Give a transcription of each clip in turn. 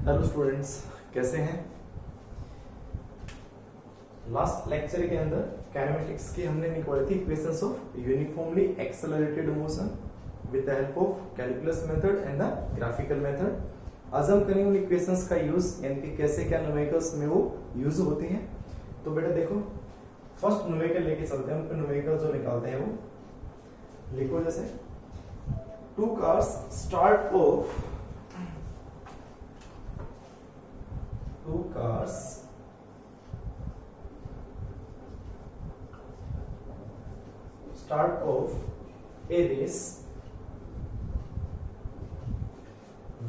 Hello students, कैसे हैं। Last lecture के अंदर काइनेमेटिक्स की हमने निकाली थी equations of uniformly accelerated motion with the help of calculus method and the graphical method. आज हम करेंगे उन इक्वेशंस का यूज, यानी कि कैसे क्या न्यूमेरिकल्स में वो यूज होती हैं। तो बेटा देखो, फर्स्ट न्यूमेरिकल लेके चलते हैं, उन पे न्यूमेरिकल जो निकालते हैं वो लिखो। जैसे two cars start off two cars start off a race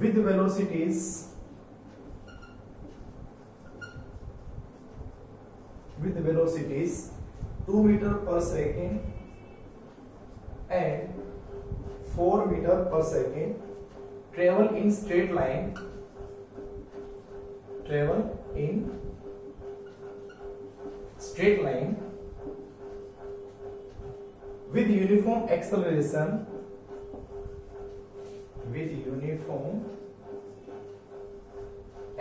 with velocities 2 meter per second and 4 meter per second, travel in straight line with uniform acceleration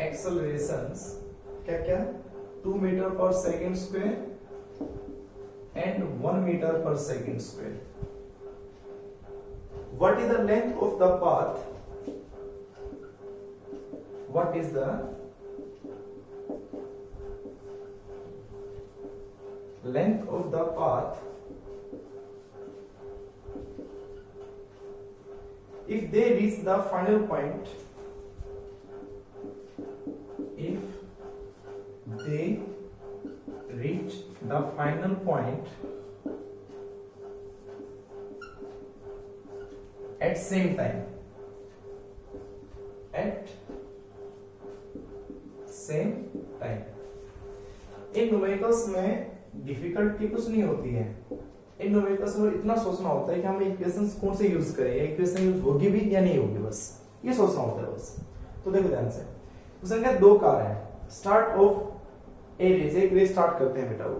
accelerations क्या 2 meter per second square and 1 meter per second square. What is the length of the path? What is the length of the path if they reach the final point? If they reach the final point at same time, in numericals में difficulty कुछ नहीं होती है। इन numericals में इतना सोचना होता है कि हम इक्वेशंस कौन से यूज करें, या इक्वेशन यूज होगी भी या नहीं होगी, बस ये सोचना होता है बस। तो देखो ध्यान से, उसने कहा दो कार है, स्टार्ट ऑफ ए रेस, एक रेस स्टार्ट करते हैं बेटा। वो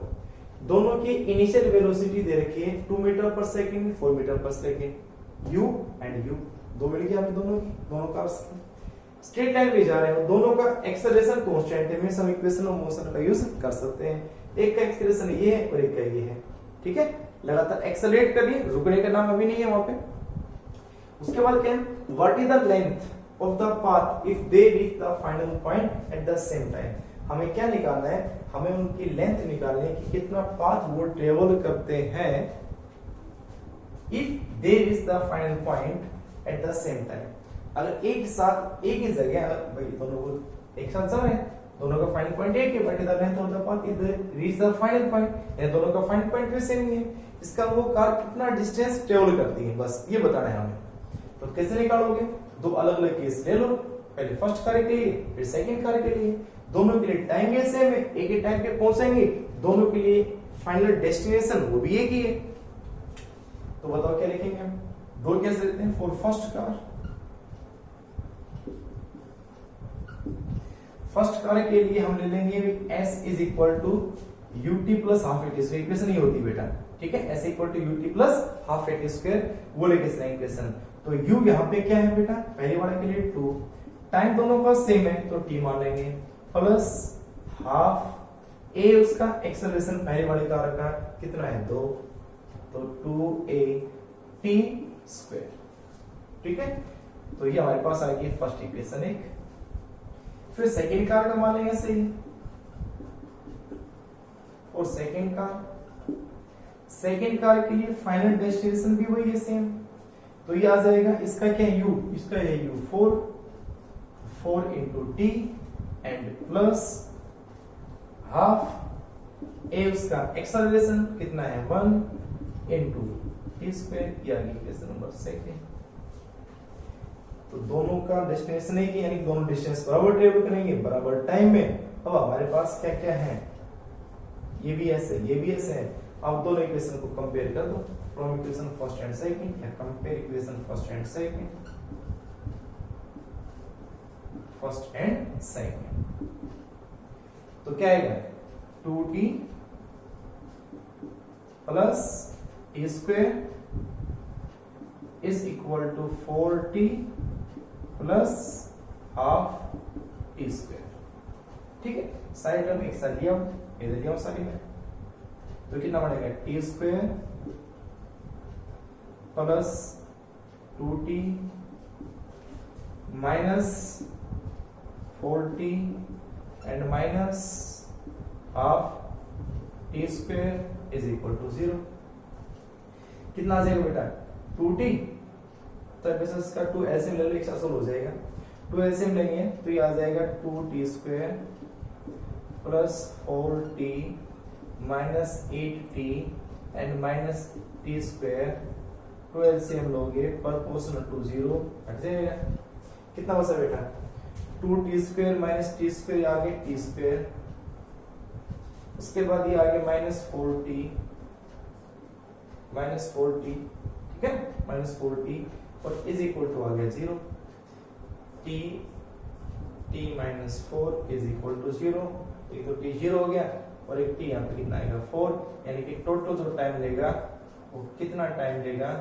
दोनों की इनिशियल वेलोसिटी दे रखी है 2 metre per second 4 metre per second, you and you दो मिल गया हमें दोनों कार्स की। स्ट्रेट लाइन में जा रहे हैं, दोनों का एक्सेलरेशन कांस्टेंट है, हम इक्वेशन ऑफ मोशन का यूज कर सकते हैं। एक का एक्सेलरेशन ये है और एक का ये है, ठीक है। लगातार एक्सेलरेट कर लिए, रुकने का नाम अभी नहीं है वहां पे। उसके बाद क्या है, what is the length of the path if they reach the final point at the same time. हमें क्या निकालना है, हमें उनकी लेंथ निकालनी है कि कितना पाथ वो ट्रेवल करते हैं if they reach the final point at the same time. अगर एक साथ एक ही जगह, अगर भाई दोनों को एक साथ जा रहे हैं, दोनों का फाइनल पॉइंट एक है, बट इधर लेंथ ऑफ द पाथ इधर रीच द फाइनल पॉइंट, यानी दोनों का फाइनल पॉइंट भी सेम ही है। इसका वो कार कितना डिस्टेंस ट्रेवल करती है, बस ये बताना है हमें। तो कैसे निकालोगे, दो अलग अलग केस ले लो, पहले फर्स्ट कार के लिए फिर सेकंड कार के लिए। दोनों के लिए टाइम ये सेम है, एक ही टाइम पे पहुंचेंगे, दोनों के लिए फाइनल डेस्टिनेशन वो भी एक ही है। तो बताओ क्या लिखेंगे हम, दो कैसे लिखते हैं। फॉर फर्स्ट कार के लिए हम ले लेंगे s is equal to ut plus half AT square. Equation ये होती बेटा, ठीक है, s equal to ut plus half AT square, वो लेके इसलिए इक्वेशन। तो u यहाँ पे क्या है बेटा, पहले वाले के लिए 2, टाइम दोनों का सेम है तो t मान लेंगे, प्लस हाफ a उसका एक्सेलरेशन पहले वाले का रखा कितना है 2, तो 2at स्क्वायर, ठीक है। तो ये हमारे पास आ गई फर्स्ट इक्वेशन एक। फिर सेकेंड कार का मान लेंगे सही, और सेकेंड कार के लिए फाइनल डेस्टिनेशन भी वही है सेम। तो ये आ जाएगा, इसका क्या है u, इसका है u 4 into T and plus half a उसका एक्सेलरेशन कितना है 1 इंटू टी स्क्वायर, या इक्वेशन नंबर सेकेंड। तो दोनों का डेस्टिनेशन है कि, यानी दोनों डिस्टेंस बराबर ट्रेवल करेंगे बराबर टाइम में। अब हमारे पास क्या क्या है, ये भी ऐसे ये भी ऐसे है। अब दोनों इक्वेशन को कंपेयर कर दो, from equation first and second, या compare equation first and second. तो क्या आएगा 2t plus t square is equal to 4t plus half T square. ठीक है, सारी टर्म एक साथ लिया इधर लिया सारी में, तो कितना बनेगा T square plus 2t minus 4t and minus half T square is equal to 0। कितना आ जाएगा बेटा 2t, तब इसका 2 एलसीएम ले लो, एक साथ हो जाएगा। 2 एलसीएम लेंगे तो ये आ जाएगा 2t square plus 4t minus 8t and minus t square. 2 LCM लोगे प्रोपोर्शनल टू 0 हट जाएगा। कितना बचा बेटा 2t square minus t square आगे t स्क्वायर, उसके बाद ये आगे माइनस 4t, ठीक है माइनस 4t और इज इक्वल टू आ गया 0। t minus 4 is equal to 0। एक तो t 0 हो गया और एक t यहाँ पे कितना आएगा 4, यानी कि टोटल जो टाइम लेगा वो कितना टाइम लेगा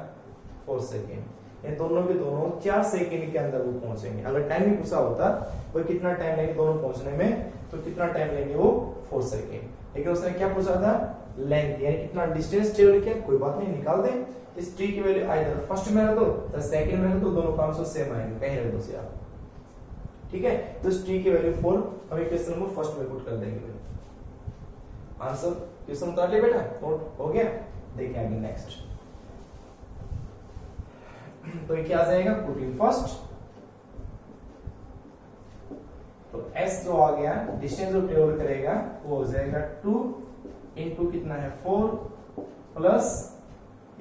4 सेकेंड। ये दोनों के दोनों 4 सेकेंड के अंदर वो पहुंचेंगे। अगर टाइम भी पूछा होता वो कितना टाइम लेंगे दोनों पहुंचने में, तो कितना टाइम लेंगे वो 4 सेकेंड। लेकिन उसने क्या पूछा था लेंथ, यानी कितना डिस्टेंस ट्रेवल किया। कोई बात नहीं, निकाल दे। इस t की वैल्यू आइदर फर्स्ट में रख दो या सेकंड में रख दो, दोनों काम से सेम आएंगे, कहीं रख दो से आप। ठीक है, तो इस t की वैल्यू 4 हम इक्वेशन नंबर फर्स्ट में पुट कर देंगे। आंसर क्वेश्चन उतार ले बेटा, नोट हो गया। देखिए आगे नेक्स्ट, तो ये क्या आ जाएगा पुट इन फर्स्ट, तो s जो आ गया डिस्टेंस जो ट्रेवल करेगा वो हो जाएगा 2 इंटू कितना है 4 प्लस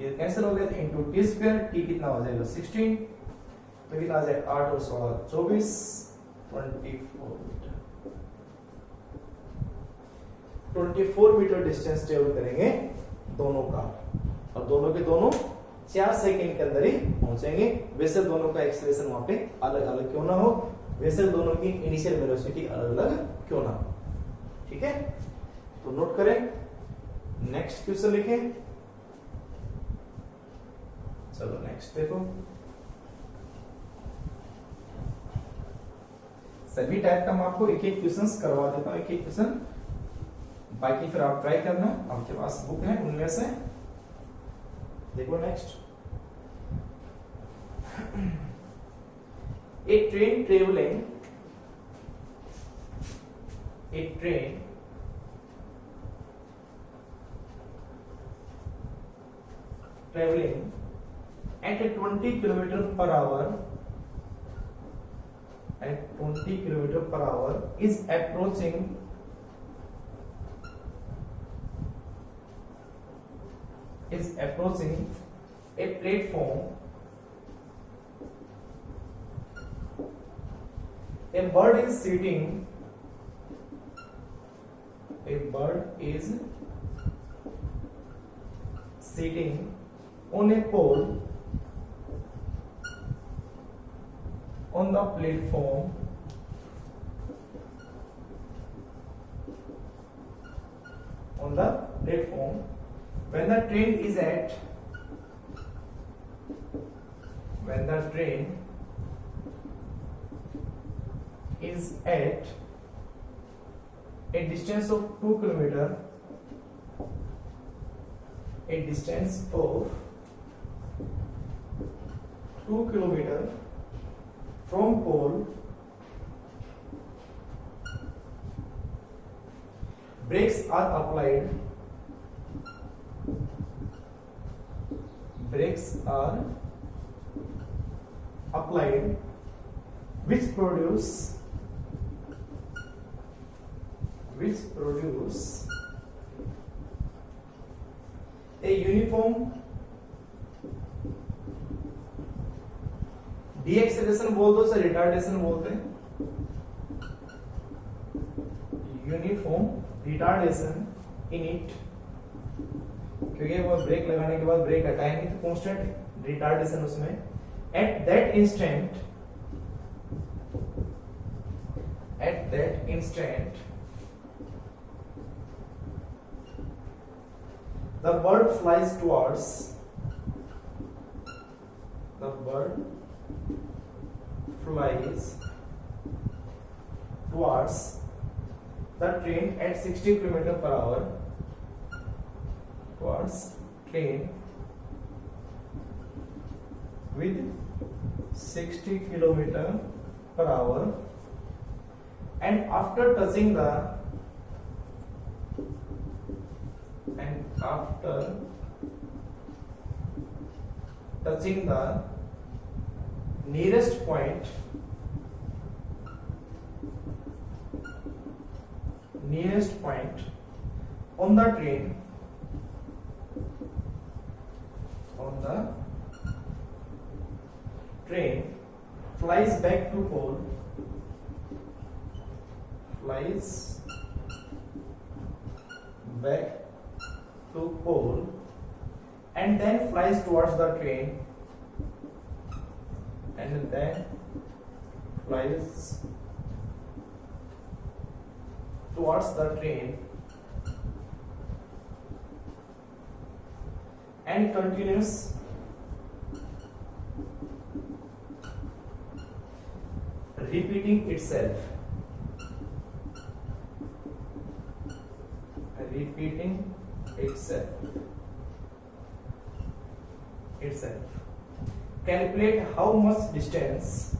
ये कैंसिल हो गया इंटू टी स्क्वायर, टी कितना हो जाएगा 16, तो कितना आ जाएगा 8 और 16 24 24 मीटर डिस्टेंस ट्रेवल करेंगे दोनों का, और दोनों के दोनों 4 सेकंड के अंदर ही पहुंचेंगे। वैसे दोनों का एक्सेलरेशन वहां पे अलग अलग क्यों ना हो, वैसे दोनों की इनिशियल वेलोसिटी अलग अलग क्यों ना हो। ठीक है, तो नोट करें। नेक्स्ट क्वेश्चन लिखें। चलो नेक्स्ट देखो, सभी टाइप का मैं आपको एक एक क्वेश्चंस करवा देता हूं, एक एक क्वेश्चन, बाकी फिर आप ट्राई करना, आपके पास बुक है उनमें से देखो। Next, a train traveling at 20 km per hour is approaching a platform. A bird is sitting on a pole on the platform. When the train is at a distance of 2 km, from pole, brakes are applied which produce a uniform deceleration बोल दो sir, retardation बोलते हैं, uniform retardation in it, क्योंकि वो break लगाने के बाद break हटाएंगे तो कांस्टेंट रिटार्डेशन उसमें। At that instant the bird flies towards towards the train at 60 km per hour, towards train with 60 km per hour, and after touching the nearest point on the train, flies back to pole, and then flies towards the train, and continues repeating itself. Calculate how much distance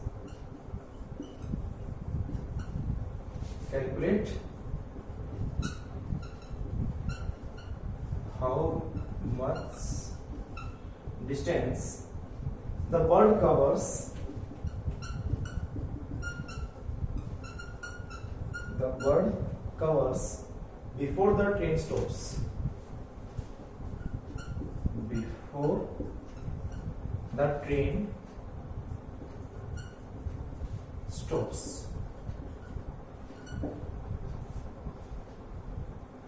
the bird covers before the train stops.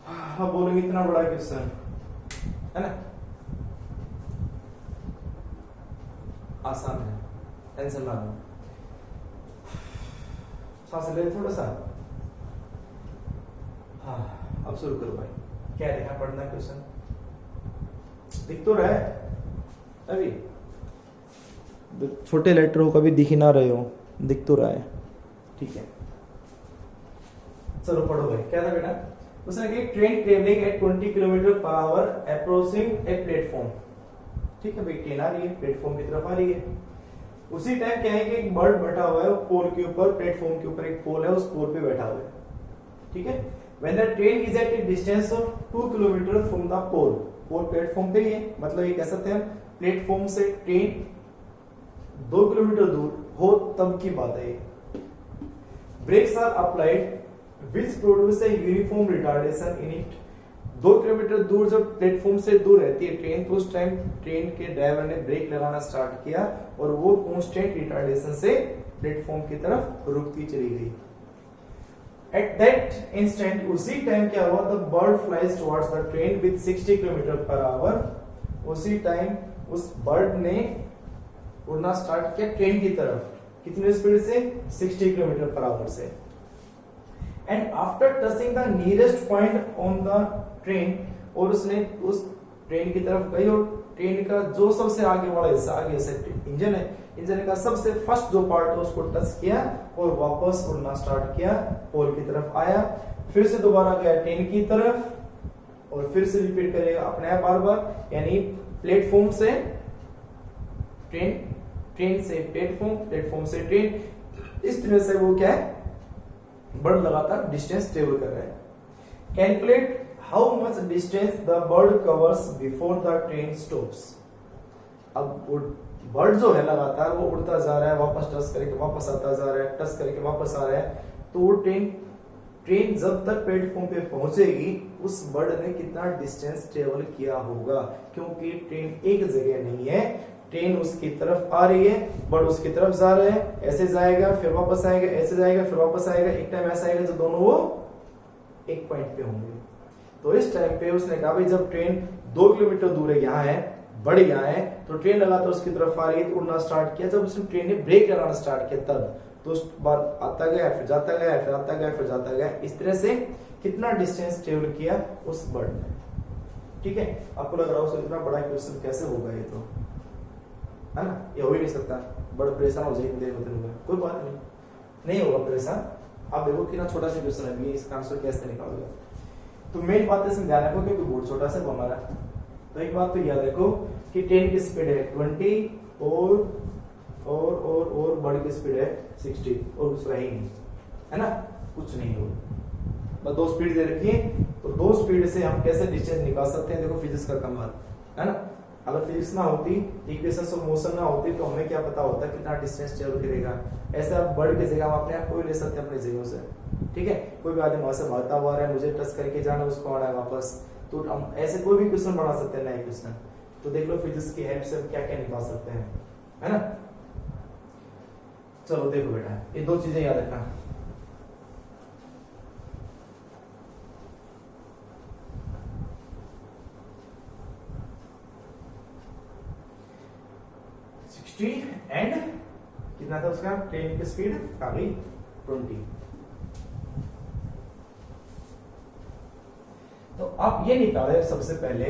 हाँ बोलेंगे इतना बड़ा question है ना, आसान है, tension ना लो, सांस ले थोड़ा सा। हाँ अब शुरू करो भाई, क्या देखा पढ़ना क्वेश्चन दिख तो रहा है, अभी छोटे लेटर हो कभी दिख ही ना रहे हो, दिख तो रहा है, ठीक है चलो पढ़ो भाई। क्या था बेटा, उसने कहा train travelling at 20 kilometre per hour approaching a platform. ठीक है भाई, ट्रेन आ रही है, प्लेटफॉर्म की तरफ आ रही है। उसी टाइम क्या है कि एक बर्ड बैठा हुआ है पोल के ऊपर, प्लेटफॉर्म के ऊपर एक पोल है, उस पोल पे बैठा हुआ है। ठीक है, when the train is at a distance of 2 kilometre from the pole, pole platform पे ही है, मतलब ये कह सकते हैं प्लेटफॉर्म से ट्रेन 2 किलोमीटर दूर हो तब की बात है। Brakes are applied which produce a uniform retardation in it। 2 kilometre दूर जब प्लेटफॉर्म से दूर रहती है ट्रेन, तो उस टाइम ट्रेन के ड्राइवर ने ब्रेक लगाना स्टार्ट किया और वो कांस्टेंट रिटार्डेशन से प्लेटफॉर्म की तरफ रुकती चली गई। एट दैट इंस्टेंट, उसी टाइम क्या हुआ, the bird flies towards the train with 60 kilometre per hour. उसी टाइम उस बर्ड ने उड़ना स्टार्ट किया ट्रेन की तरफ, कितनी स्पीड से, 60 किलोमीटर पर आवर से। And after touching the nearest point on the train, और उसने उस ट्रेन की तरफ गई और ट्रेन का जो सबसे आगे वाला हिस्सा, आगे से इंजन है, इंजन का सबसे फर्स्ट जो पार्ट है उसको टच किया और वापस उड़ना स्टार्ट किया, पोल की तरफ आया, फिर से दोबारा गया ट्रेन की तरफ और फिर से रिपीट करेगा अपने आप बार बार, यानी प्लेटफॉर्म से ट्रेन, ट्रेन से प्लेटफॉर्म, प्लेटफॉर्म से ट्रेन, इस तरह से वो क्या है, बर्ड लगातार डिस्टेंस ट्रेवल कर रहा है। Calculate how much distance the bird covers before the train stops. अब बर्ड जो है लगातार वो उड़ता जा रहा है, वापस टच करके वापस आता जा रहा है, टच करके वापस आ रहा है, तो वो ट्रेन जब तक प्लेटफॉर्म पे पहुंचेगी उस बर्ड ने कितना डिस्टेंस ट्रेवल किया होगा, क्योंकि ट्रेन एक जगह नहीं है, ट्रेन उसकी तरफ आ रही है, बर्ड उसकी तरफ जा रहा है, ऐसे जाएगा फिर वापस आएगा, ऐसे जाएगा फिर वापस आएगा, एक टाइम ऐसा आएगा जब दोनों वो एक पॉइंट पे होंगे। तो इस टाइम पे उसने कहा भाई जब ट्रेन 2 किलोमीटर दूर है, यहाँ है, बर्ड यहाँ है, तो ट्रेन लगातार उसकी तरफ आ रही है, तो उड़ना स्टार्ट किया। जब उसने ट्रेन ने ब्रेक लगाना स्टार्ट किया तब तो उस बार आता गया, फिर जाता गया, फिर आता गया, फिर जाता गया, इस तरह से कितना डिस्टेंस ट्रेवल किया उस बर्ड ने। ठीक है, आपको लग रहा हो इतना बड़ा क्वेश्चन कैसे होगा, ये तो है ना, ये हो ही नहीं सकता, बड़ा परेशान हो जाएगी देर होते हुए। कोई बात नहीं, नहीं होगा परेशान, आप देखो कितना छोटा सा क्वेश्चन है, ये इसका आंसर कैसे निकालोगे। तो मेन बात इसमें ध्यान रखो क्योंकि बोर्ड छोटा सा वो हमारा। तो एक बात तो याद रखो कि ट्रेन की स्पीड है 20 और बॉडी की स्पीड है 60 और कुछ रही नहीं है ना, कुछ नहीं हो, बस दो स्पीड दे रखी है। तो दो स्पीड से हम कैसे डिस्टेंस निकाल सकते हैं, देखो फिजिक्स का कमाल है ना। अगर फिजिक्स ना होती, इक्वेशंस ऑफ मोशन ना होती तो हमें क्या पता होता कितना डिस्टेंस ट्रेवल करेगा। ऐसे आप बर्ड की जगह हम अपने आप को ले सकते हैं अपनी जगह से, ठीक है। कोई भी आदमी वहां से भागता हुआ है, मुझे टच करके जाना, उसको आना है वापस, तो हम ऐसे कोई भी क्वेश्चन बना सकते हैं, नया क्वेश्चन। तो देख लो फिजिक्स की हेल्प से क्या क्या निकाल सकते हैं, है ना। चलो देखो बेटा, ये दो चीजें याद रखना। एंड कितना था उसका ट्रेन की स्पीड आ गई 20। तो आप ये निकाले सबसे पहले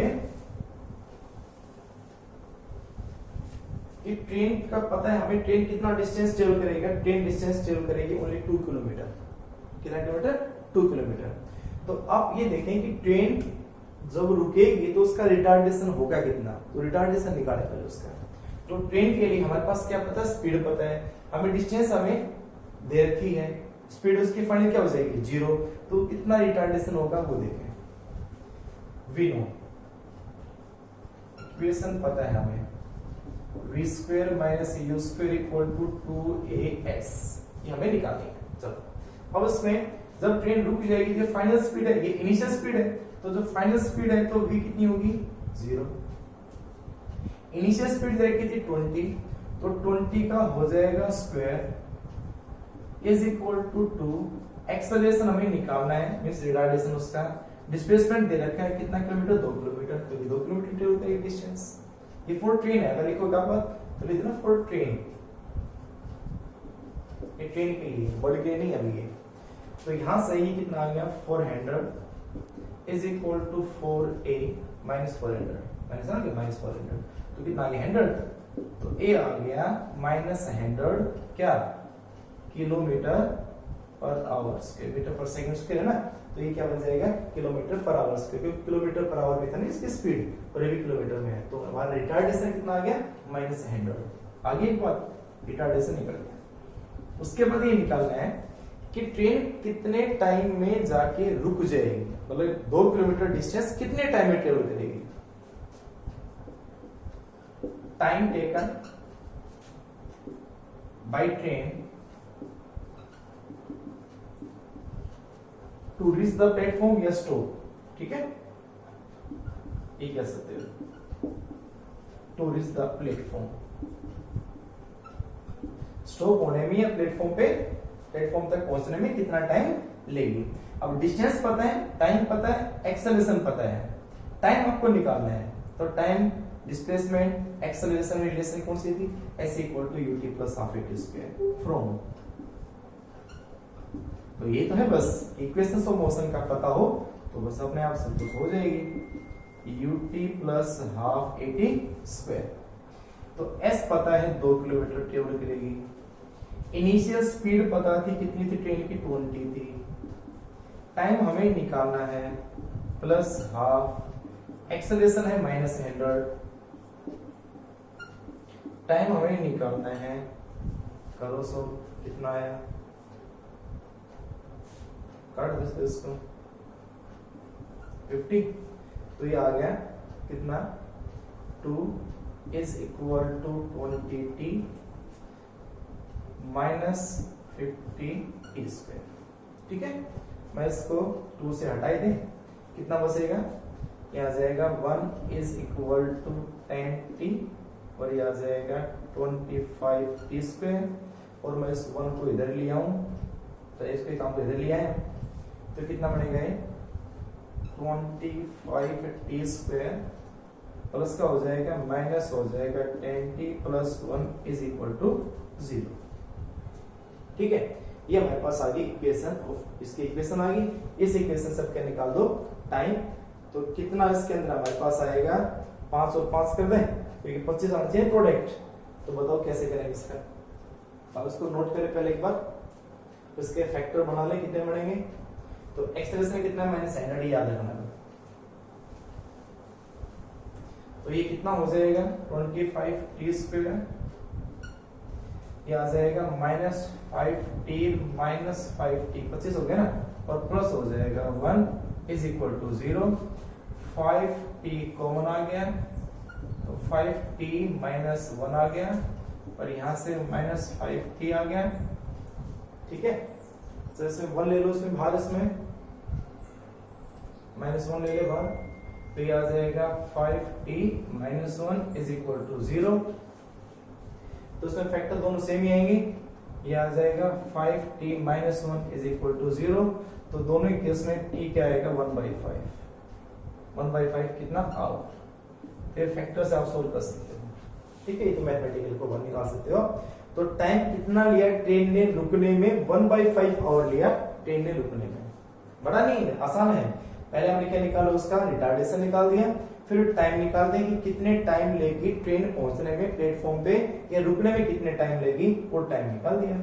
कि ट्रेन का पता है हमें, ट्रेन कितना डिस्टेंस ट्रेवल करेगा। ट्रेन डिस्टेंस ट्रेवल करेगी ओनली 2 किलोमीटर। कितना किलोमीटर? 2 किलोमीटर। तो आप ये देखें कि ट्रेन जब रुकेगी तो उसका रिटार्डेशन होगा कितना, तो रिटार्डेशन निकाले पहले उसका। तो ट्रेन के लिए हमारे पास क्या पता है, स्पीड पता है, हमें डिस्टेंस हमें दे रखी है, स्पीड उसकी फाइनल क्या हो जाएगी 0। तो कितना रिटार्डेशन होगा वो देखें। वी नो, इक्वेशन पता है हमें, v square minus u square equal to 2as, ये हमें निकालनी है। चलो अब इसमें जब ट्रेन रुक जाएगी, जो फाइनल स्पीड है, ये इनिशियल स्पीड है, तो जो फाइनल स्पीड है तो v कितनी होगी 0। इनिशियल स्पीड दे रखी थी 20, तो 20 का हो जाएगा square is equal to 2। Acceleration हमें निकालना है, मींस रिटार्डेशन उसका। डिस्प्लेसमेंट दे रखा है कितना किलोमीटर, 2 किलोमीटर, तो 2 किलोमीटर ट्रेवल करेगी डिस्टेंस। ये फॉर ट्रेन है, अगर लिखोगा बात तो लिख देना फॉर ट्रेन, ये ट्रेन के लिए, बॉडी के लिए नहीं अभी ये। तो यहां से ही कितना आ गया 400 is equal to 4a minus 400, minus ना कि माइनस 400, तो कितना आ गया 100। तो a आ गया माइनस 100 क्या किलोमीटर पर आवर्स के, मीटर पर सेकंड के है ना। तो ये क्या बन जाएगा किलोमीटर पर आवर्स के, क्योंकि किलोमीटर पर आवर में था ना इसकी स्पीड, और ये भी किलोमीटर में है। तो हमारा रिटार्डेशन कितना आ गया माइनस 100। आगे एक बात, रिटार्डेशन निकल गया। उसके बाद ये निकालना है कि ट्रेन कितने टाइम में जाके रुक जाएगी, मतलब 2 किलोमीटर डिस्टेंस कितने टाइम में ट्रेवल करेगी। Time taken by train to reach the platform या स्टॉप, ठीक है, ये कह सकते हो to reach the platform. Stop होने में या प्लेटफॉर्म तक पहुंचने में कितना टाइम लेगी। अब डिस्टेंस पता है, टाइम पता है, एक्सेलरेशन पता है, टाइम आपको निकालना है। तो टाइम, डिस्प्लेसमेंट, एक्सेलरेशन रिलेशन कौन सी थी, s equal to ut plus half at square from. तो ये तो है बस, इक्वेशंस ऑफ मोशन का पता हो तो बस अपने आप संतुष्ट हो जाएगी, ut plus half at square. तो s पता है 2 किलोमीटर ट्रेवल करेगी। इनिशियल स्पीड पता थी कितनी थी ट्रेन की 20 थी। टाइम हमें निकालना है प्लस हाफ, एक्सेलरेशन है माइनस 100, टाइम हमें निकालना है, करो सो कितना आया, काट दो इसको 50। तो ये आ गया कितना 2 is equal to 20t minus 50 square, ठीक है। मैं इसको 2 से हटाई दें, कितना बचेगा, ये आ जाएगा 1 इज इक्वल टू 10t और ये आ जाएगा 25t स्क्वायर। और मैं इस 1 को इधर ले आऊं, तो इसके काम को इधर ले आए तो कितना बनेगा ये 25t स्क्वायर प्लस का हो जाएगा माइनस हो जाएगा 10t plus 1 is equal to 0, ठीक है। ये हमारे पास आ गई इक्वेशन, इसकी इक्वेशन आ गई। इस इक्वेशन से क्या निकाल दो टाइम, तो कितना इसके अंदर हमारे पास आएगा 5 और 5 कर दें, क्योंकि 25 आना चाहिए प्रोडक्ट। तो बताओ कैसे करेंगे इसका, अब इसको नोट करें पहले एक बार। तो इसके फैक्टर बना ले, कितने बनेंगे? तो एक्सेलरेशन कितना है माइनस साइन, याद रखना। तो ये कितना हो जाएगा 25t², ये आ जाएगा -5t माइनस 5t 25 हो गया ना, और प्लस हो जाएगा 1 is equal to 0, 5t common आ गया तो 5t माइनस 1 आ गया, और यहां से -5t आ गया। ठीक है, तो इसमें 1 ले लो, इसमें बाहर, इसमें -1 ले ले बाहर, तो ये आ जाएगा 5t minus 1 is equal to 0। तो इसमें फैक्टर दोनों सेम ही आएंगे, ये आ जाएगा 5t minus 1 is equal to 0। तो दोनों ही केस में t क्या आएगा 1/5, 1/5 कितना आउट। फिर फैक्टर से आप सोल्व कर सकते हो। ठीक है, ये तो मैथमेटिकल को वन निकाल सकते हो। तो टाइम कितना लिया ट्रेन ने रुकने में? 1/5 आवर लिया ट्रेन ने रुकने में। बड़ा नहीं है, आसान है। पहले हमने क्या निकाला, उसका रिटार्डेशन निकाल दिया, फिर टाइम निकाल दें कि कितने टाइम लेगी ट्रेन पहुंचने में प्लेटफॉर्म पे, या रुकने में कितने टाइम लेगी, वो टाइम निकाल दिया।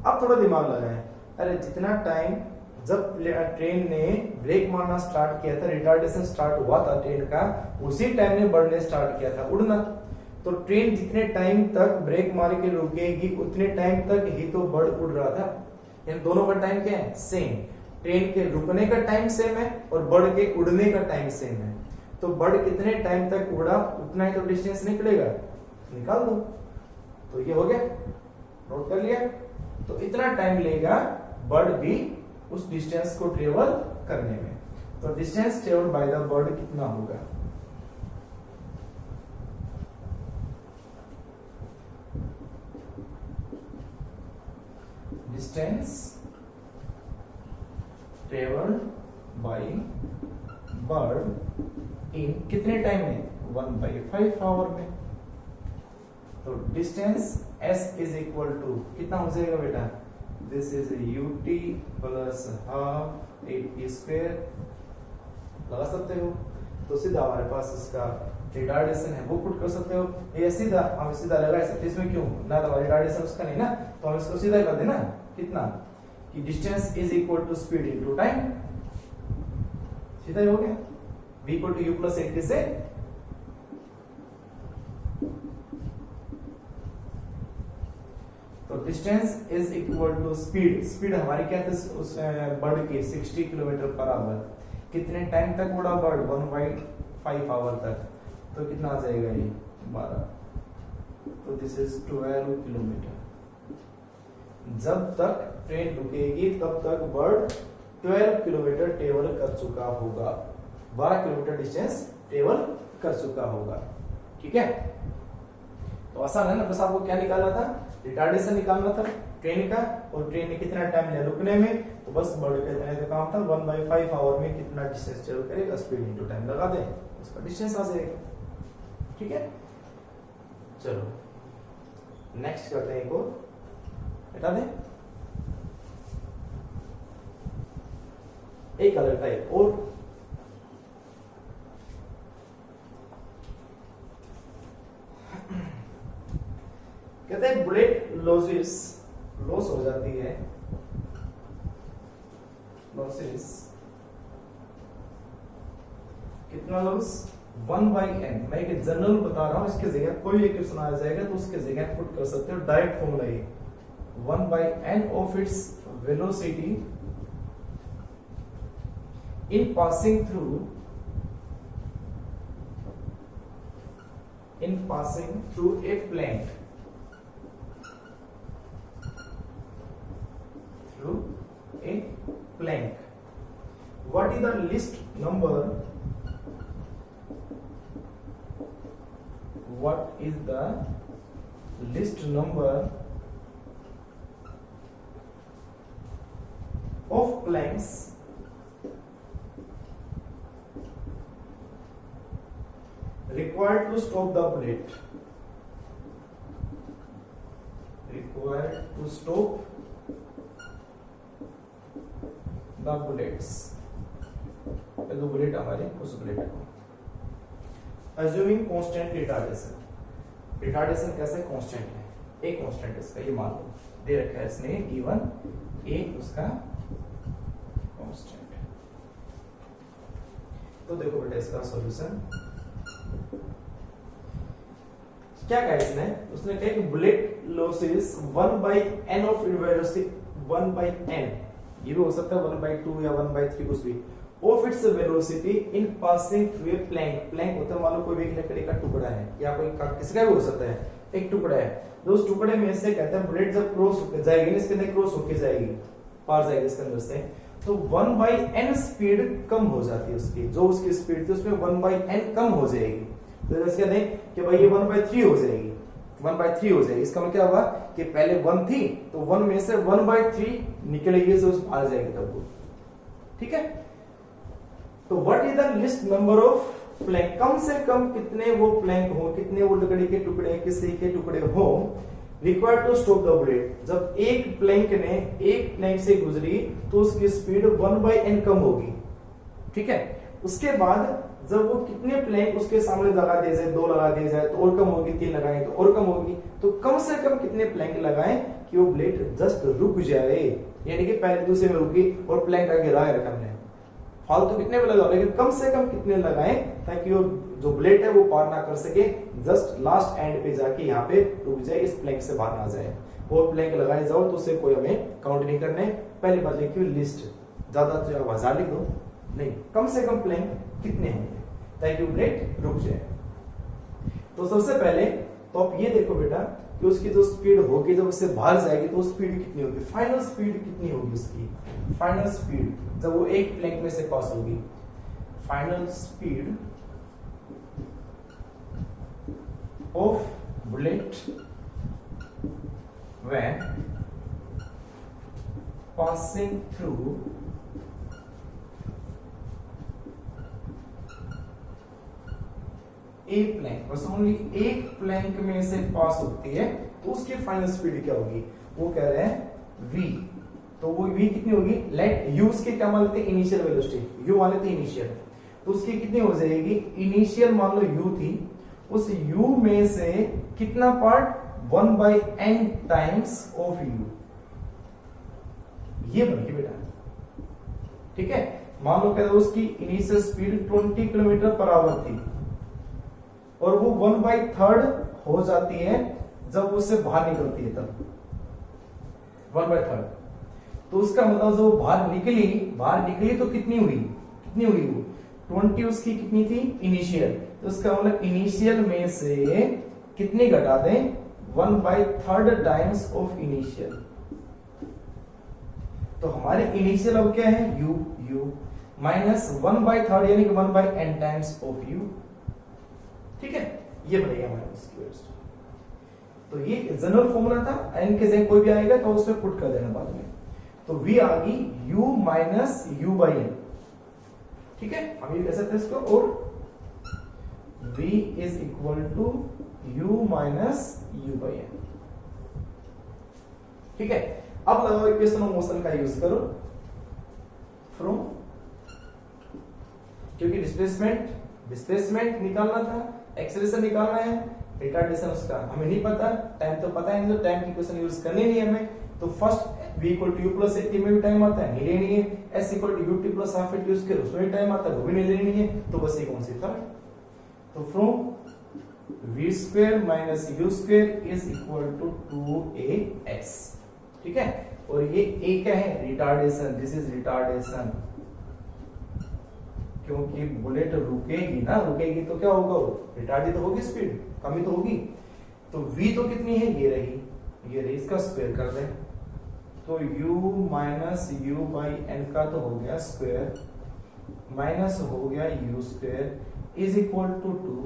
अब थोड़ा दिमाग लगाएं, अरे जितना टाइम जब ट्रेन ने ब्रेक मारना स्टार्ट किया था, रिटार्डेशन स्टार्ट हुआ था ट्रेन का, उसी टाइम ने बर्ड ने स्टार्ट किया था उड़ना। तो ट्रेन जितने टाइम तक ब्रेक मार के रुकेगी उतने टाइम तक ही तो बर्ड उड़ रहा था। इन दोनों का टाइम क्या है? सेम। ट्रेन के रुकने का टाइम सेम है और बर्ड के उड़ने का टाइम सेम है। तो बर्ड कितने टाइम तक उड़ा उतना ही तो डिस्टेंस निकलेगा, निकाल दो। तो ये हो गया, नोट कर लिया। तो इतना टाइम लेगा बर्ड भी उस डिस्टेंस को ट्रेवल करने में। तो distance travel by the bird कितना होगा? Distance travel by bird in कितने टाइम में? 1/5 आवर में। तो distance s is equal to कितना हो जाएगा बेटा? This is ut plus half 8t²। लगा सकते हो। तो सीधा हमारे पास इसका रिटार्डेशन है वो पुट कर सकते हो। ये सीधा हम सीधा लगा सकते, इसमें क्यों ना, तो रिटार्डेशन उसका नहीं ना, तो हम इसको सीधा कर देना। कितना कि distance is equal to speed into time, सीधा ही हो गया। v equal to u plus 80 से तो distance is equal to speed. Speed हमारी क्या थी उस बर्ड की? 60 किलोमीटर पर आवर। कितने टाइम तक उड़ा बर्ड? 1/5 आवर तक। तो कितना आ जाएगा ये? 12। तो दिस इज 12 किलोमीटर। जब तक ट्रेन रुकेगी तब तक बर्ड 12 किलोमीटर ट्रेवल कर चुका होगा, 12 किलोमीटर डिस्टेंस ट्रेवल कर चुका होगा। ठीक है, तो आसान है ना। बस आपको क्या निकालना था? रिटार्डेशन निकालना था ट्रेन का, और ट्रेन ने कितना टाइम लिया रुकने में, तो बस बर्ड का इतना काम था। 1/5 आवर में कितना डिस्टेंस ट्रेवल करेगा, स्पीड इनटू टाइम लगा दें, उसका डिस्टेंस आ जाएगा। ठीक है, चलो नेक्स्ट करते हैं। एक और हटा दें, एक अलग टाइप और कहते हैं बुलेट लॉसेस, लॉस हो जाती है, लॉसेस कितना लॉस? 1/n। मैं एक जनरल बता रहा हूं, इसके जगह कोई एक क्वेश्चन आ जाएगा तो उसके जगह पुट कर सकते हो। डायरेक्ट फॉर्मूला ये 1/n of its velocity in passing through a plank, what is the least number, what is the least number of planks required to stop the bullet, required to stop the bullets, जो bullet हमारे उस bullet को। Assuming constant retardation, retardation कैसे? Constant है, एक constant इसका, ये मान लो दे रखा है इसने गिवन ए उसका कांस्टेंट। तो देखो बेटा इसका सॉल्यूशन क्या कहा इसने, उसने कहा कि bullet losses 1/n of velocity 1/n, ये भी हो सकता है 1/2 या 1/3 कुछ भी, of its velocity in passing through a plank. Plank होता है मान लो कोई भी लकड़ी का टुकड़ा है या कोई किसका भी हो सकता है, एक टुकड़ा है, तो उस टुकड़े में से कहते हैं बुलेट जब क्रॉस होकर जाएगी, इसके अंदर क्रॉस होकर जाएगी, पार जाएगी इसके अंदर से, तो 1/n स्पीड कम हो जाती है उसकी, जो उसकी स्पीड थी उसमें 1/n कम हो जाएगी। तो जैसे कहते हैं कि भाई ये 1/3 हो जाएगी, 1/3 हो जाएगी। इसका मतलब क्या हुआ कि पहले 1 थी तो 1 में से 1/3 निकलेगी, तो उस बाहर जाएगी तब वो, ठीक है। तो what is the least number of plank, कम से कम कितने वो प्लैंक हो, कितने वो लकड़ी के टुकड़े किसी के टुकड़े हो required to stop the bullet. जब एक प्लैंक ने एक प्लैंक से गुजरी तो उसकी स्पीड 1/n कम होगी, ठीक है। उसके बाद जब वो कितने प्लैंक उसके सामने लगा दिए जाए, 2 लगा दिए जाए तो और कम होगी, 3 लगाए तो और कम होगी, तो कम से कम कितने प्लैंक लगाएं कि वो ब्लेड जस्ट रुक जाए, यानी कि पहले दूसरे में रुकी और प्लैंक आगे गिरा रखा हमने, फालतू कितने में लगाओ, लेकिन कम से कम कितने लगाएं ताकि वो जो ब्लेड है वो पार ना कर सके, जस्ट लास्ट एंड पे जाके यहाँ पे रुक जाए, इस प्लैंक से बाहर ना जाए। और प्लैंक लगाए जाओ तो उसे कोई हमें काउंट नहीं करने, पहली बात लिखी हुई लिस्ट, ज्यादा तो 1000 लिख दो, नहीं कम से कम प्लैंक कितने होंगे ताकि ब्लेड रुक जाए। तो सबसे पहले तो आप ये देखो बेटा कि उसकी जो स्पीड होगी जब उससे बाहर जाएगी तो स्पीड कितनी होगी, फाइनल स्पीड कितनी होगी उसकी, फाइनल स्पीड जब वो एक प्लैंक में से पास होगी, final speed of bullet when passing through एक प्लैंक, बस ओनली एक प्लैंक में से पास होती है तो उसकी फाइनल स्पीड क्या होगी, वो कह रहे हैं v। तो वो v कितनी होगी, लेट u उसके क्या मान लेते हैं, इनिशियल वेलोसिटी, u मान लेते हैं इनिशियल, तो उसकी कितनी हो जाएगी, इनिशियल मान लो u थी, उस u में से कितना part 1/n times of u, ये बन गई बेटा, ठीक है। मान लो कहते उसकी initial speed 20 kilometre per hour थी और वो 1/3 हो जाती है जब उससे बाहर निकलती है, तब 1/3, तो उसका मतलब जो बाहर निकली तो कितनी हुई वो 20, उसकी कितनी थी इनिशियल, तो उसका मतलब इनिशियल में से कितनी घटा दें, 1/3 टाइम्स ऑफ इनिशियल। तो हमारे इनिशियल अब क्या है u माइनस 1/3 यानी कि 1/n टाइम्स ऑफ u, ठीक है, ये बनेगा हमारे उसकी। तो ये जनरल फॉर्मूला था, n के जगह कोई भी आएगा तो उसमें पुट कर देना बाद में, तो v आ गई u माइनस u/n, ठीक है, हम ये कह सकते हैं इसको, और v is equal to u minus u/n, ठीक है। अब लगाओ इक्वेशन ऑफ मोशन का यूज करो फ्रॉम, क्योंकि डिस्प्लेसमेंट निकालना था, एक्सेलरेशन निकालना है, रिटार्डेशन उसका हमें नहीं पता, टाइम तो पता है नहीं, तो टाइम की इक्वेशन यूज करनी नहीं है हमें, तो first v equal to u plus 80 में भी टाइम आता है, नहीं लेनी है, s equal to ut plus half 80 use करो, उसमें भी टाइम आता है, वो भी नहीं लेनी है, तो बस ये कौन सी था, तो from v square minus u square is equal to 2as, ठीक है। और ये a क्या है, रिटार्डेशन, दिस इज रिटार्डेशन, क्योंकि बुलेट रुकेगी तो क्या होगा, वो रिटार्ड तो होगी, स्पीड कमी तो होगी, तो v तो कितनी है, ये रही, इसका स्क्वायर कर दें, तो u माइनस u/n का तो हो गया स्क्वायर, माइनस हो गया u square is equal to 2,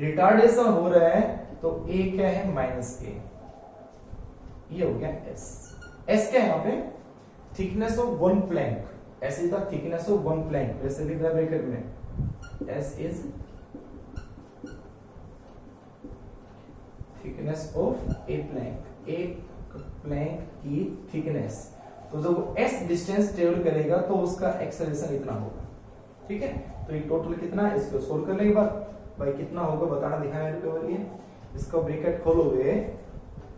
retardation हो रहा है तो a क्या है, माइनस a, ये हो गया s क्या है यहाँ पे, thickness of one plank, S is the thickness of one plank, वैसे लिख रहा ब्रैकेट में, S is thickness of a plank, एक प्लैंक की थिकनेस, तो जब S डिस्टेंस ट्रेवल करेगा तो उसका एक्सेलरेशन इतना होगा, ठीक है। तो ये टोटल कितना है, इसको सोल्व करने के बाद भाई कितना होगा बताना दिखाना है, इसको ब्रैकेट खोलोगे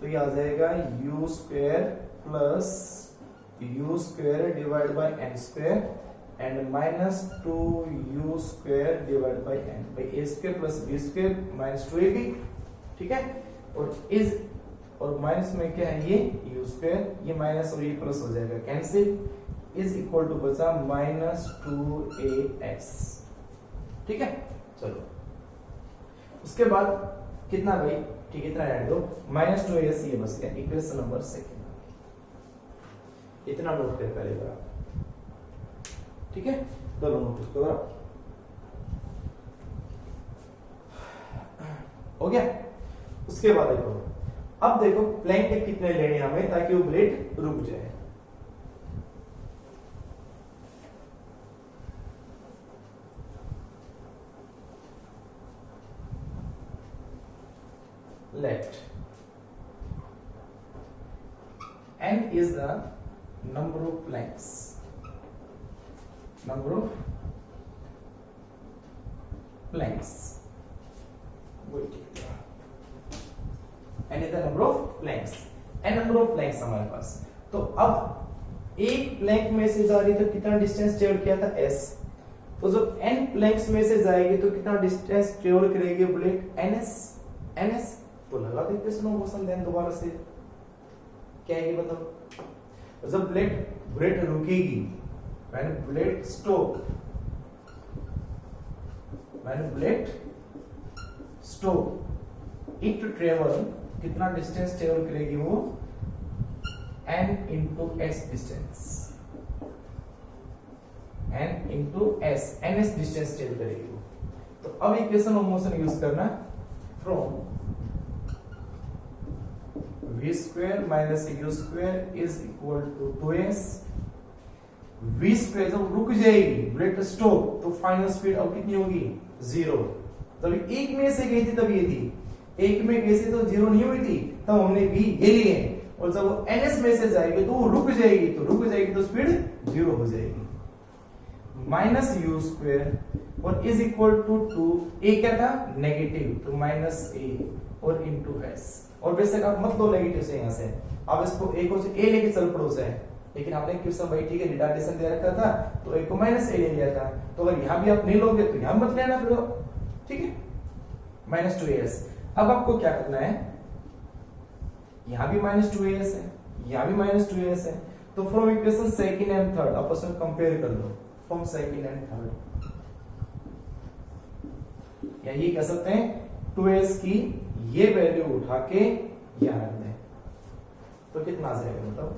तो ये आ जाएगा u square plus u square divide by n square and minus 2u square divide by n by a square plus b square minus 2ab, ठीक है। और माइनस में क्या है ये u स्क्वायर, ये माइनस और ये प्लस हो जाएगा कैंसिल, इज इक्वल टू बचा माइनस 2as, ठीक है। चलो उसके बाद कितना भाई, ठीक है, इतना ऐड दो, माइनस 2as ये बस गया, इक्वेशन नंबर सेकंड, इतना नोट कर पहले बार, ठीक है। चलो नोट उसको हो गया। उसके बाद देखो, अब देखो प्लैंक के कितने लेने हमें ताकि वो ब्लेड रुक जाए। Let n is the number of planks, number of planks, n is the number of planks, n number of planks हमारे पास। तो अब एक प्लैंक में से जा रही तो कितना डिस्टेंस ट्रेवल किया था s, तो जब n प्लैंक्स में से जाएगी तो कितना डिस्टेंस ट्रेवल करेगी बुलेट ns, तो लगा दो इक्वेशन ऑफ मोशन, देन दोबारा से क्या है ये बताओ। जब बुलेट रुकेगी, when bullet stop, when bullet stop it travel, कितना डिस्टेंस ट्रेवल करेगी वो n into s distance, n into s, ns distance travel करेगी वो। तो अब इक्वेशन ऑफ मोशन यूज करना, from v square minus u square is equal to 2s। v square जब रुक जाएगी, बुलेट स्टॉप, तो फाइनल स्पीड अब कितनी होगी 0। तभी एक में से गई थी तब ये थी, एक में गई थी तो 0 नहीं हुई थी, तब हमने v ये लिए, और जब वो ns में से जाएगी तो वो रुक जाएगी, तो स्पीड 0 हो जाएगी। माइनस u स्क्वायर और इज इक्वल टू 2, a क्या था नेगेटिव, तो माइनस a और इनटू s, और बेशक आप मत लो नेगेटिव से, यहां से आप इसको a को a लेके चल पड़ो से, लेकिन आपने क्वेश्चन भाई ठीक है रिटार्डेशन दे रखा था तो a को माइनस a ले लिया था, तो अगर यहां भी आप नहीं लोगे तो यहां मत लेना फिर, ठीक है, माइनस 2as। अब आपको क्या करना है, यहां भी माइनस 2as है, यहां भी माइनस 2as है, तो from equation second and third आपस में कंपेयर कर लो, फ्रॉम सेकंड एंड थर्ड, या ये कह सकते हैं 2s की ये वैल्यू उठा के यहां रख दें, तो कितना आ जाएगा, मतलब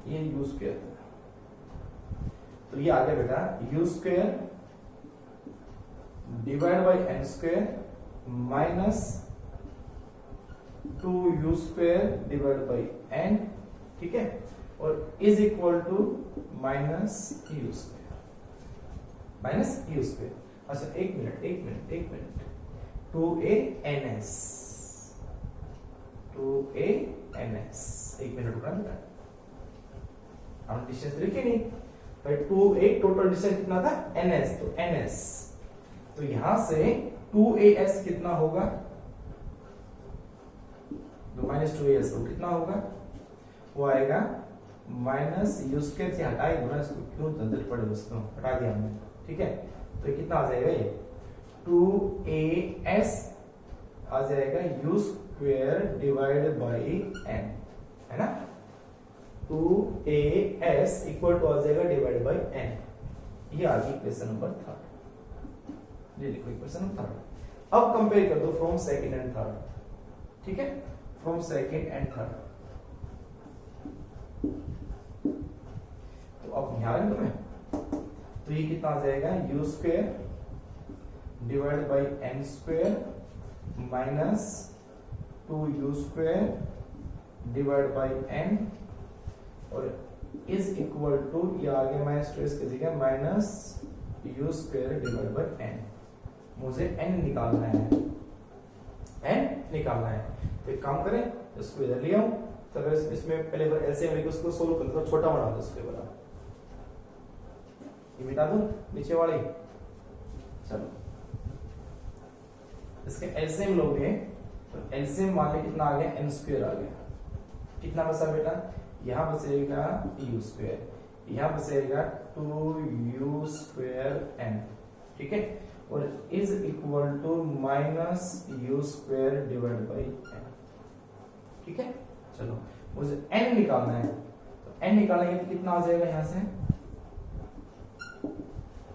ये u स्क्वायर, तो ये आ गया बेटा u square divide by n square minus 2u square divide by n, ठीक है, और is equal to minus u square, minus u square. अच्छा एक मिनट 2a ns, एक मिनट रुकना बेटा, हम डिस्टेंस लिखे नहीं भाई, 2a टोटल डिस्टेंस कितना था ns, तो ns, तो यहां से 2as कितना होगा, तो माइनस 2as तो कितना होगा, वो आएगा माइनस u स्क्वायर से हटाए दो ना इसको, क्यों झंझट पड़े, उसको हटा दिया हमने, ठीक है। तो कितना आ जाएगा, ये 2as आ जाएगा u square divide by n, है ना, 2as इक्वल टू आ जाएगा डिवाइड बाय n, ये आ गई इक्वेशन नंबर 3, ये लिखो इक्वेशन नंबर 3। अब कंपेयर कर दो फ्रॉम सेकंड एंड थर्ड, ठीक है, फ्रॉम सेकंड एंड थर्ड, तो अब यहां है तुम्हें, तो ये कितना आ जाएगा u square divide by n square minus 2u square divide by n, और इज इक्वल टू ये आ गया माइनस 2 की जगह minus u square divide by n। मुझे n निकालना है, तो एक काम करें, इसको इधर ले आऊं, तो इसमें पहले बार एलसीएम लेके उसको सोल्व कर दो, छोटा बना दो उसके बाद, ये मिटा दूं नीचे वाली, चलो इसके एलसीएम लोगे तो एलसीएम वाले कितना आ गया, n स्क्वायर आ गया। कितना बचा बेटा, यहाँ बचेगा u स्क्वायर, यहाँ बचेगा 2u स्क्वायर n, ठीक है, और is equal to minus u square divide by n, ठीक है। चलो मुझे n निकालना है, तो n निकालेंगे तो कितना आ जाएगा, यहाँ से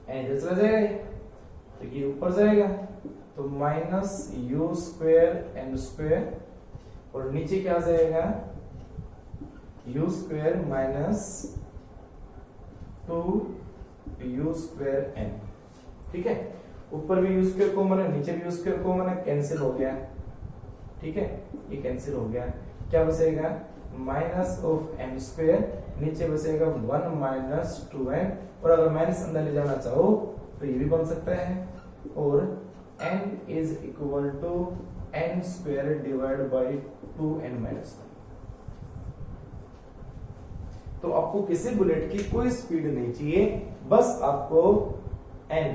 n इधर चला जाएगा तो ये ऊपर जाएगा, तो minus u square n square, और नीचे क्या आ जाएगा, u square minus 2u square n, ठीक है। ऊपर भी u स्क्वायर कॉमन है, नीचे भी u स्क्वायर कॉमन है, कैंसिल हो गया, ठीक है, ये कैंसिल हो गया। क्या बचेगा, माइनस ऑफ n स्क्वायर, नीचे बचेगा 1 माइनस 2n, और अगर माइनस अंदर ले जाना चाहो तो ये भी बन सकता है, और n is equal to n square divide by 2n minus 1। तो आपको किसी बुलेट की कोई स्पीड नहीं चाहिए, बस आपको n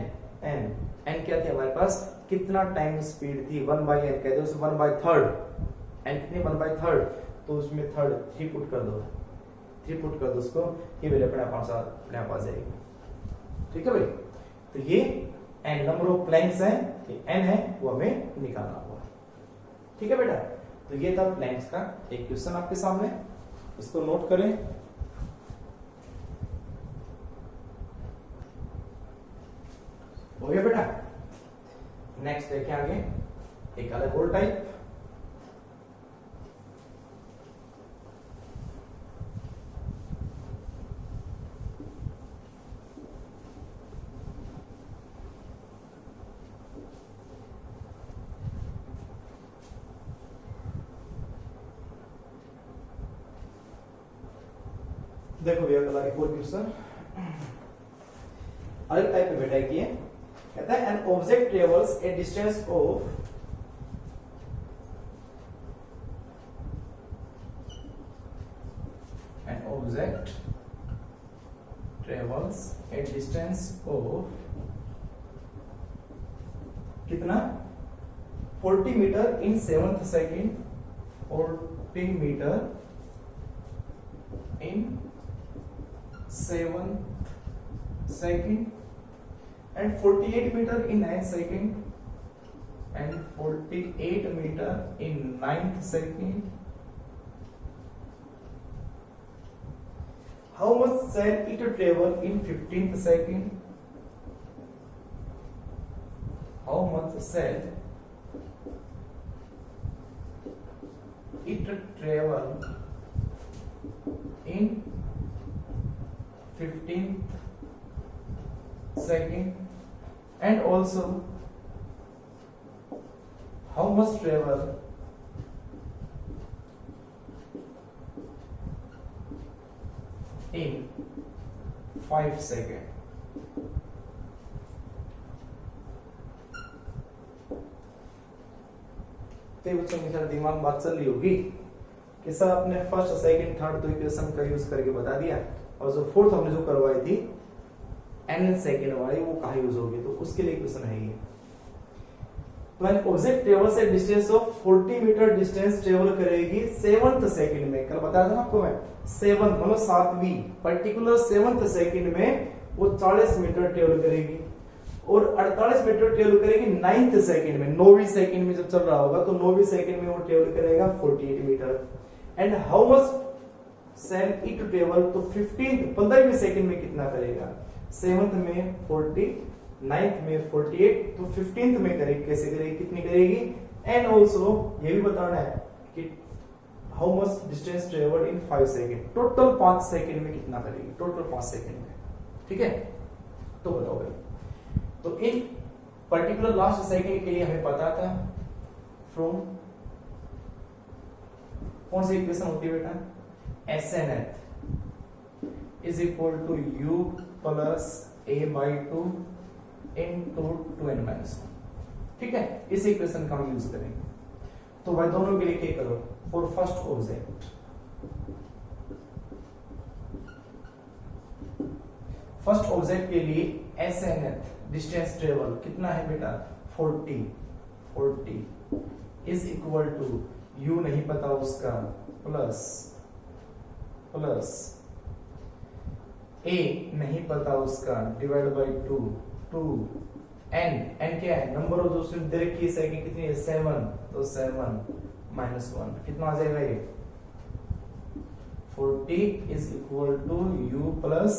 क्या थी हमारे पास, कितना टाइम स्पीड थी, 1 बाई n कहते हैं उसे 1 बाई थर्ड, n कितनी 1 बाई थर्ड, तो उसमें थर्ड 3 पुट कर दो, 3 पुट कर दो उसको, ये वैल्यू अपने आप आ जाएगी, ठीक है भाई। तो ये n नंबर ऑफ प्लैंक्स है, n है वो हमें निकालना होगा, ठीक है बेटा। तो ये था प्लैंक्स का एक क्वेश्चन आपके सामने, इसको नोट करें। हो गया बेटा। नेक्स्ट देखें आगे एक अलग और टाइप, देखो भैया अगला एक और क्वेश्चन अलग टाइप में बेटा किए, कहता है an object travels a distance of an object travels a distance of कितना 40 metre in 7th second, 40 metre in 7th second and 48 meter in 9th second and 48 meter in 9th second. How much shall it travel in 15th second? How much shall it travel in 15th second, and also how much travel in 5 second? तो बच्चों के साथ दिमाग बात चल रही होगी कि सर आपने फर्स्ट सेकंड थर्ड तो इक्वेशन का यूज करके बता दिया, और जो फोर्थ हमने जो करवाई थी n सेकंड वाली वो कहाँ यूज होगी, तो उसके लिए इक्वेशन है ये। तो an object travels a distance of 40 metre distance travel करेगी 7th सेकंड में, कल बताया था ना आपको मैं, 7 मतलब 7वीं पर्टिकुलर 7th सेकंड में वो 40 मीटर ट्रेवल करेगी, और 48 मीटर ट्रेवल करेगी 9th सेकंड में, 9वीं सेकंड में जब चल रहा होगा तो 9वीं सेकंड में वो ट्रेवल करेगा 48 metre. And how much shall it travel, तो 15वीं सेकंड में कितना करेगा, 7th में 40, 9th में 48, तो 15th में करेगी, कैसे करेगी, कितनी करेगी। एंड ऑल्सो ये भी बताना है कि how much distance travel in 5 second, total 5 second में कितना करेगी, टोटल 5 सेकंड में, ठीक है। तो बताओ भाई, तो इन पर्टिकुलर लास्ट सेकंड के लिए हमें पता था फ्रॉम कौन सी इक्वेशन होती है बेटा, SNF is equal to u plus a/2 into 2n-1, ठीक है। इस इक्वेशन का हम यूज करेंगे। तो भाई दोनों के लिए क्या करो, for first object, first object के लिए SNF डिस्टेंस ट्रेवल कितना है बेटा, 40 40 इज इक्वल टू u नहीं पता उसका प्लस a नहीं पता उसका डिवाइड बाई 2 n क्या है नंबर ऑफ जो उसने दे रखी है सेकंड कितनी है 7 तो 7 माइनस 1 कितना आ जाएगा ये 40 is equal to u plus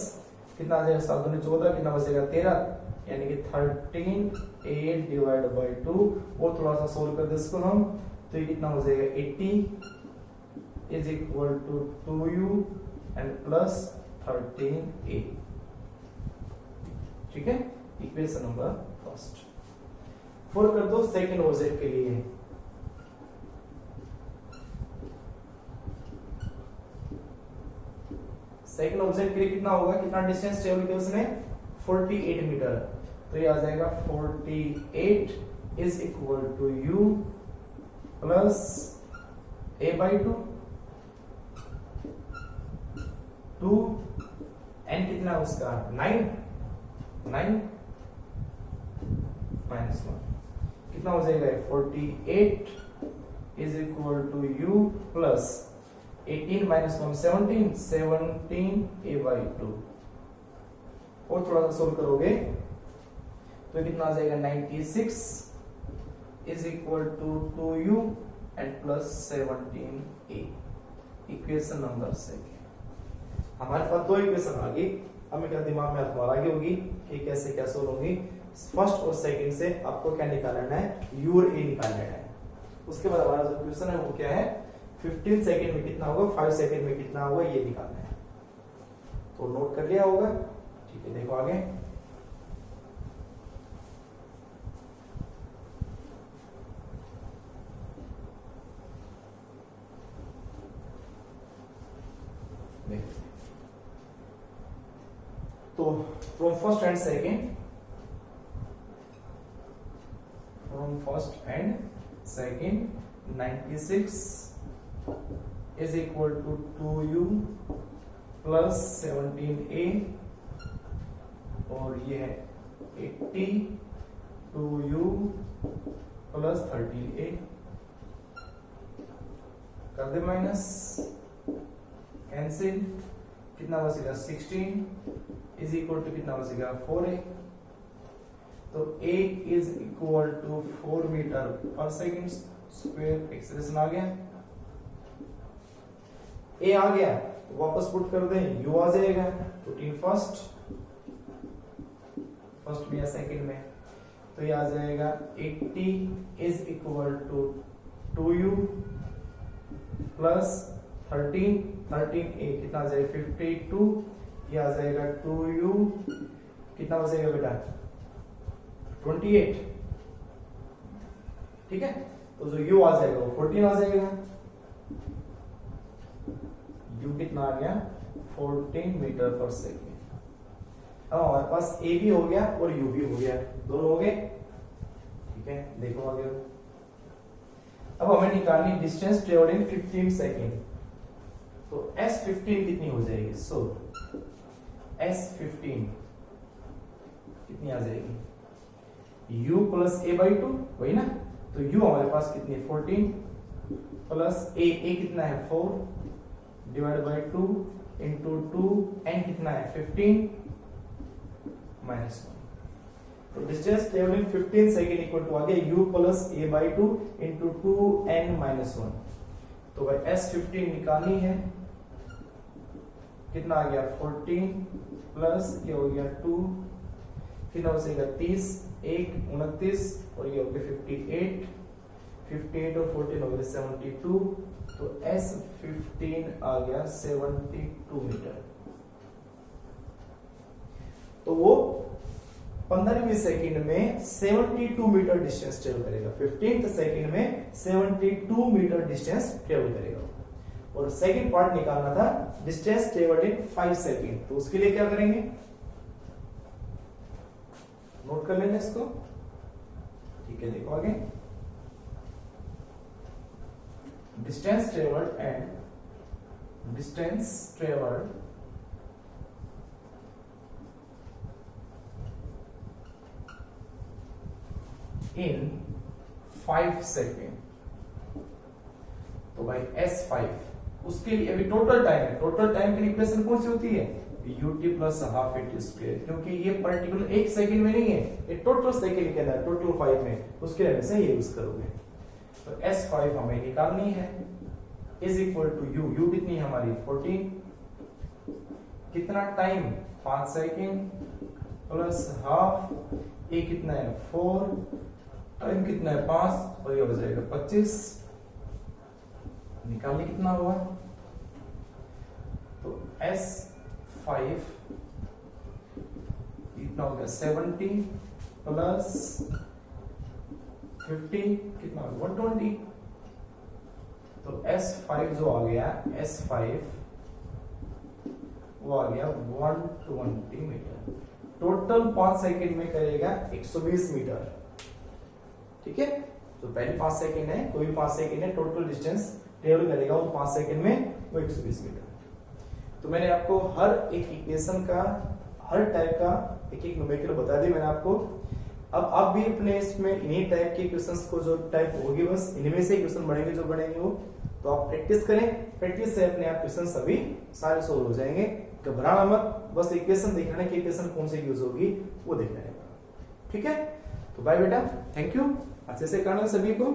कितना आ जाएगा 7 दूनी 14 कितना बचेगा 13 यानी कि 13 a डिवाइड बाई 2 और थोड़ा सा सोल्व कर दे इसको हम तो ये कितना हो जाएगा 80 is equal to 2u and plus 13a ठीक है इक्वेशन नंबर फर्स्ट फोर कर दो सेकंड ऑब्जेक्ट के लिए सेकंड ऑब्जेक्ट के लिए कितना होगा कितना डिस्टेंस ट्रेवल किया उसने 48 मीटर तो ये आ जाएगा 48 is equal to u plus a by 2 n कितना है उसका 9 माइनस 1 कितना हो जाएगा 48 is equal to u plus 18 minus 1 17 a by 2 और थोड़ा सा सोल्व करोगे तो कितना आ जाएगा 96 is equal to 2u and plus 17a equation number second हमारे पास दो इक्वेशन आ गई अब क्या दिमाग में तुम्हारा आगे होगी कि कैसे क्या सोल्व होगी फर्स्ट और सेकंड से आपको क्या निकालना है u और a निकालना है उसके बाद हमारा जो क्वेश्चन है वो क्या है 15 सेकंड में कितना होगा 5 सेकंड में कितना होगा ये निकालना है तो नोट कर लिया होगा ठीक है देखो आगे तो from first and second 96 is equal to 2u plus 17a और ये है 80 2u plus 13a कर दे माइनस कैंसिल कितना बचेगा 16 इज इक्वल टू कितना बचेगा 4a तो a is equal to 4 metre per second square expression आ गया a आ गया वापस पुट कर दें u आ जाएगा 14 फर्स्ट में या सेकंड में तो ये आ जाएगा 80 is equal to 2u plus 13a कितना आ जाएगा 52 ये आ जाएगा 2u कितना बचेगा बेटा 28 ठीक है तो जो u आ जाएगा वो 14 आ जाएगा u कितना आ गया 14 मीटर पर सेकेंड अब हमारे पास a भी हो गया और u भी हो गया दोनों हो गए ठीक है देखो आगे अब हमें निकालनी डिस्टेंस ट्रेवल्ड इन 15 सेकेंड तो s15 कितनी हो जाएगी सो s15 कितनी आ जाएगी u प्लस a बाई 2 वही ना तो u हमारे पास कितनी है 14 प्लस a कितना है 4 डिवाइड बाई 2 इंटू 2 n कितना है 15 माइनस 1 तो distance travelled in 15 second equal to आ गया u plus a by 2 into 2n minus 1 तो भाई s15 निकालनी है कितना आ गया 14 प्लस ये हो गया 2 कितना बचेगा 30 1 29 और ये हो गया 58 और 14 हो गया 72 तो S15 आ गया 72 मीटर तो वो 15वीं सेकंड में 72 मीटर डिस्टेंस ट्रेवल करेगा 15th सेकंड में 72 मीटर डिस्टेंस ट्रेवल करेगा और सेकंड पार्ट निकालना था डिस्टेंस ट्रेवल्ड इन 5 सेकंड तो उसके लिए क्या करेंगे नोट कर लेना इसको ठीक है देखो आगे distance travelled and distance travelled in 5 second. तो भाई S5 उसके लिए अभी टोटल टाइम है, टोटल टाइम की इक्वेशन कौन सी होती है, ut plus half T square, क्योंकि ये पर्टिकुलर एक सेकंड में नहीं है, ये टोटल सेकंड के अंदर, टोटल 5 में, उसके लिए हमेशा ये यूज करोगे। तो S5 हमें निकालनी है, इज इक्वल टू u कितनी है हमारी 14, कितना टाइम 5 सेकंड प्लस हाफ, ये कितना है 4, टाइम कितना है 5, और ये हो जाएगा 25, निकालने कितना हुआ, तो S5 कितना हो गया 70 प्लस 50 कितना हो गया 120, तो S5 जो आ गया S5 वो आ गया 120 मीटर, टोटल 5 सेकंड में करेगा 120 मीटर। ठीक है, तो पहले 5 सेकंड है, कोई 5 सेकंड है, टोटल डिस्टेंस ट्रेवल करेगा वो 5 सेकंड में वो 120 मीटर। तो मैंने आपको हर एक इक्वेशन का, हर टाइप का एक एक न्यूमेरिकल बता दिया मैंने आपको। अब आप भी अपने इसमें इन्हीं टाइप के क्वेश्चंस को, जो टाइप होगी बस इनमें से क्वेश्चन बढ़ेंगे जो बढ़ेंगे वो, तो आप प्रैक्टिस करें, प्रैक्टिस से अपने आप क्वेश्चन सभी सारे सोल्व हो जाएंगे। घबराना मत, बस इक्वेशन देखना है कि इक्वेशन कौन सी यूज होगी वो देखना है। ठीक है, तो बाय बेटा, थैंक यू, अच्छे से करना सभी को।